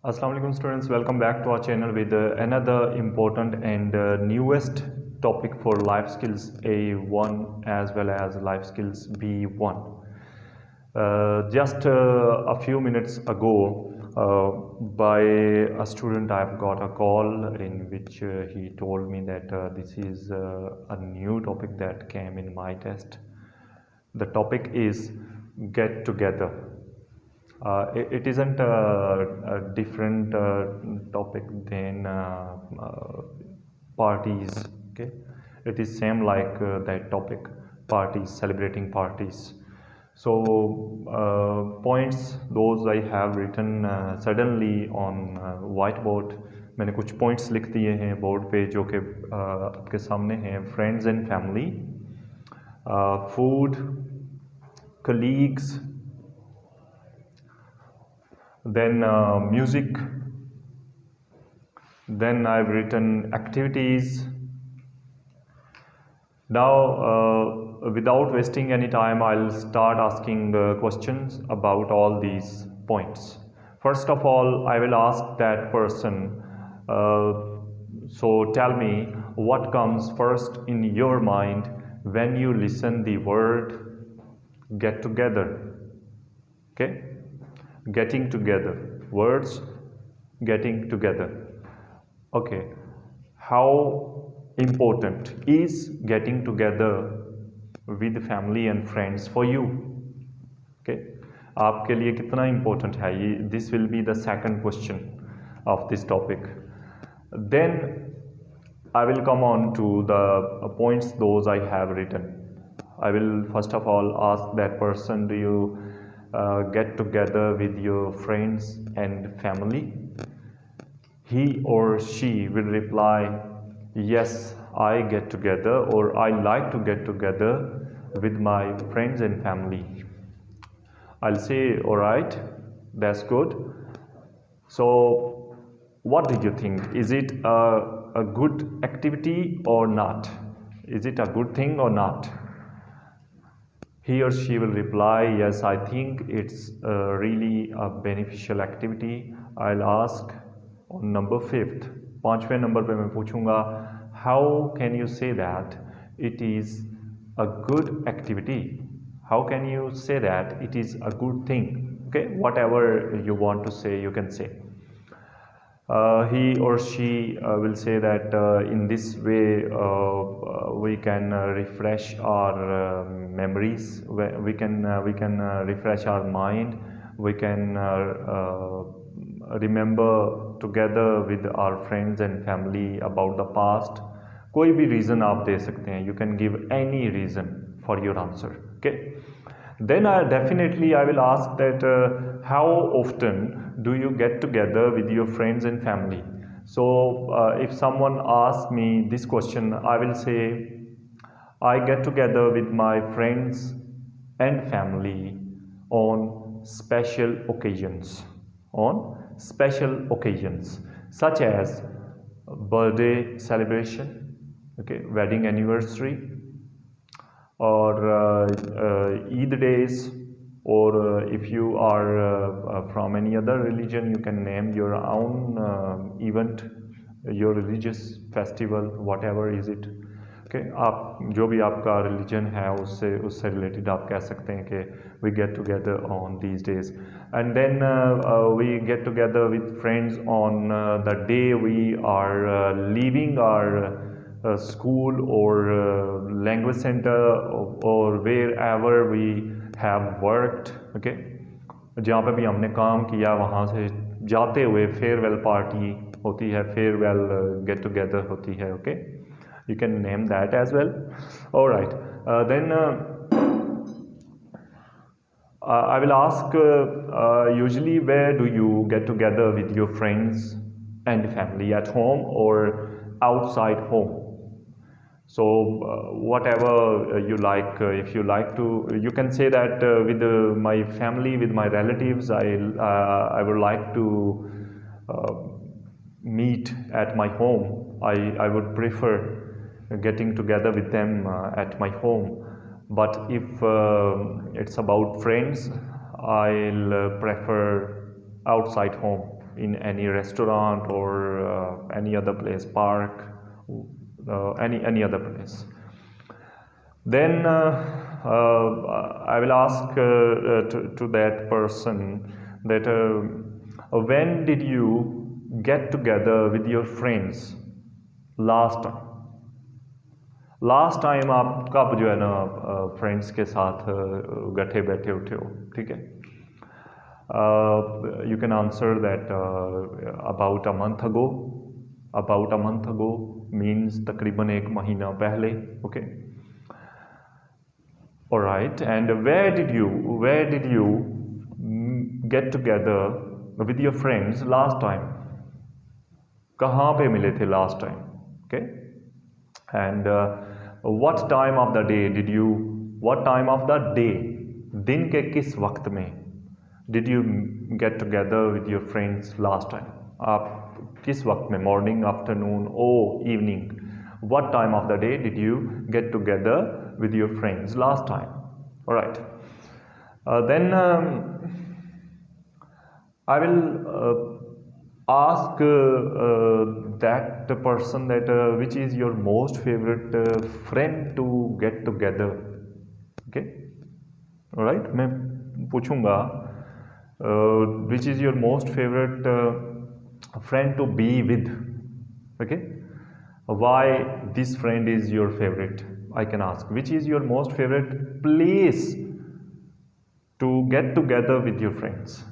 Assalamu alaikum students, welcome back to our channel with another important and newest topic for life skills A1 as well as life skills B1. Just a few minutes ago, by a student, I've got a call in which he told me that this is a new topic that came in my test. The topic is get together. It isn't a different topic than parties. Okay, it is same like that topic, parties, celebrating parties. So points those I have written suddenly on whiteboard. मैंने कुछ points लिख दिए हैं board पे जो कि आपके सामने हैं. Friends and family, food, colleagues, then music, then I've written activities. Now without wasting any time, I'll start asking questions about all these points. First of all, I will ask that person, so tell me what comes first in your mind when you listen the word get together. Okay, getting together, words getting together. Okay, how important is getting together with family and friends for you? Okay, आपके लिए कितना important है ये? This will be the second question of this topic. Then I will come on to the points those I have written. I will first of all ask that person, do you get together with your friends and family? He or she will reply, yes, I get together, or I like to get together with my friends and family. I'll say, all right, that's good. So what do you think? Is it a good activity or not? Is it a good thing or not? He or she will reply, yes, I think it's really a beneficial activity. I'll ask on number 5th, पांचवें number पे मैं पूछूंगा, how can you say that it is a good activity? How can you say that it is a good thing? Okay, whatever you want to say, you can say. He or she will say that in this way we can refresh our memories, we can refresh our mind, we can remember together with our friends and family about the past. कोई भी reason आप दे सकते हैं, you can give any reason for your answer. Okay, then I will ask that how often do you get together with your friends and family? So if someone asks me this question, I will say I get together with my friends and family on special occasions, such as birthday celebration, okay, wedding anniversary, or Eid days, or if you are from any other religion, you can name your own event, your religious festival, whatever is it. Okay, आप जो भी आपका religion है उससे related आप कह सकते हैं कि we get together on these days, and then we get together with friends on the day we are leaving our school or language center or wherever we have worked. Okay, जहाँ पे भी हमने काम किया वहाँ से जाते हुए फेयरवेल पार्टी होती है, फेयरवेल गेट टुगेदर होती है. Okay, you can name that as well. All right, then I will ask usually where do you get together with your friends and family, at home or outside home? So whatever you like, if you like to, you can say that with my family, with my relatives, I would like to meet at my home. I would prefer getting together with them at my home. But if it's about friends, I'll prefer outside home. in any restaurant or any other place, park, any other place. Then I will ask to that person that when did you get together with your friends last time? Last time आप कब जो है ना friends के साथ गठे बैठे उठे हो, ठीक है. You can answer that about a month ago. About a month ago means तकरीबन 1 महीना पहले. Okay. All right. And where did you get together with your friends last time? कहाँ पे मिले थे last time? Okay. And what time of the day दिन के किस वक्त में did you get together with your friends last time? आप किस वक्त में, morning, afternoon or evening? What time of the day did you get together with your friends last time? All right. Then I will ask that person that which is your most favorite friend to get together. Okay. All right. मैं पूछूंगा which is your most favorite friend to be with. Okay. Why this friend is your favorite? I can ask which is your most favorite place to get together with your friends.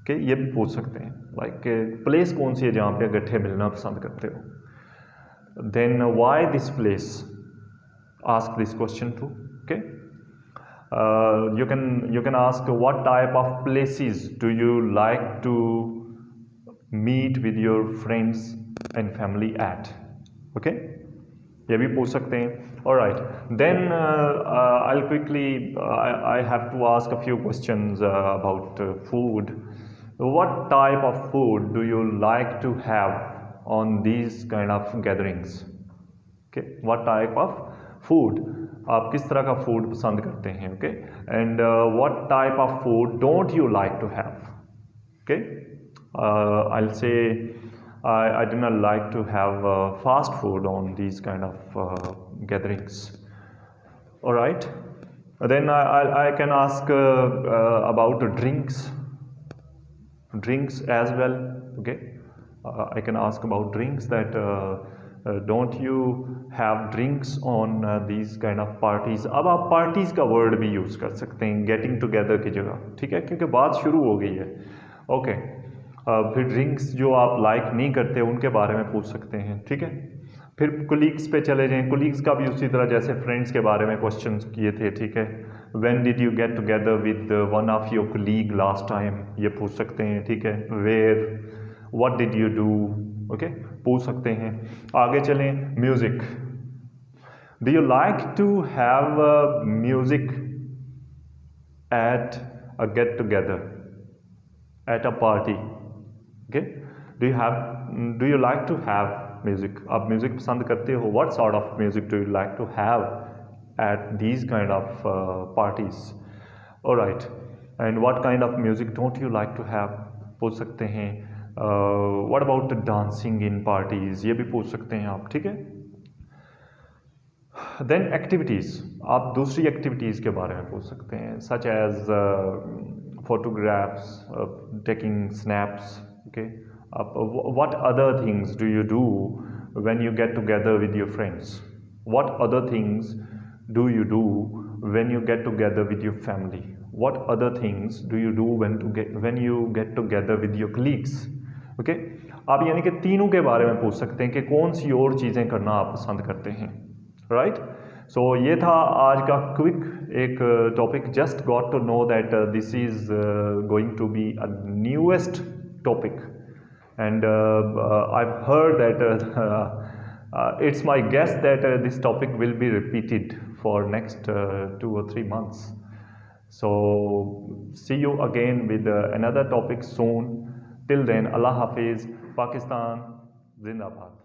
Okay, ये भी पूछ सकते हैं. Like place कौन सी है जहाँ पे गट्ठे मिलना पसंद करते हो. Then why this place? Ask this question too. Okay. You can ask what type of places do you like to meet with your friends and family at. Okay. ये भी पूछ सकते हैं. All right. Then I'll quickly I have to ask a few questions about food. What type of food do you like to have on these kind of gatherings? Okay, what type of food? आप किस तरह का food पसंद करते हैं? Okay, and what type of food don't you like to have? Okay, I'll say I do not like to have fast food on these kind of gatherings. All right, then I can ask about drinks as well. Okay, I can ask about drinks that don't you have drinks on these kind of parties. अब आप parties का word भी use कर सकते हैं getting together की जगह, ठीक है, क्योंकि बात शुरू हो गई है. Okay. फिर ड्रिंक्स जो आप लाइक नहीं करते उनके बारे में पूछ सकते हैं, ठीक है. फिर कोलीग्स पे चले जाएं. कोलीग्स का भी उसी तरह जैसे फ्रेंड्स के बारे में क्वेश्चंस किए थे, ठीक है. When did you get together with one of your colleague last time, ये पूछ सकते हैं, ठीक है. Where, what did you do, okay, पूछ सकते हैं. आगे चलें. Music. Do you like to have music at a get together, at a party. Okay, do you like to have music? आप म्यूजिक पसंद करते हो? What sort of music do you like to have at these kind of parties? All right, and what kind of music don't you like to have? पूछ सकते हैं. What about dancing in parties? ये भी पूछ सकते हैं आप, ठीक है. Then activities. आप दूसरी activities के बारे में पूछ सकते हैं, such as photographs, taking snaps. Okay, what other things do you do when you get together with your friends? What other things do you do when you get together with your family? What other things do you do when you get together with your colleagues? Okay, आप यानी कि तीनों के बारे में पूछ सकते हैं कि कौन सी और चीज़ें करना आप पसंद करते हैं. राइट. सो ये था आज का क्विक एक topic. Just got to know that this is going to be a newest topic, and I've heard that it's my guess that this topic will be repeated for next 2 or 3 months. So see you again with another topic soon. Till then, Allah Hafiz. Pakistan Zindabad.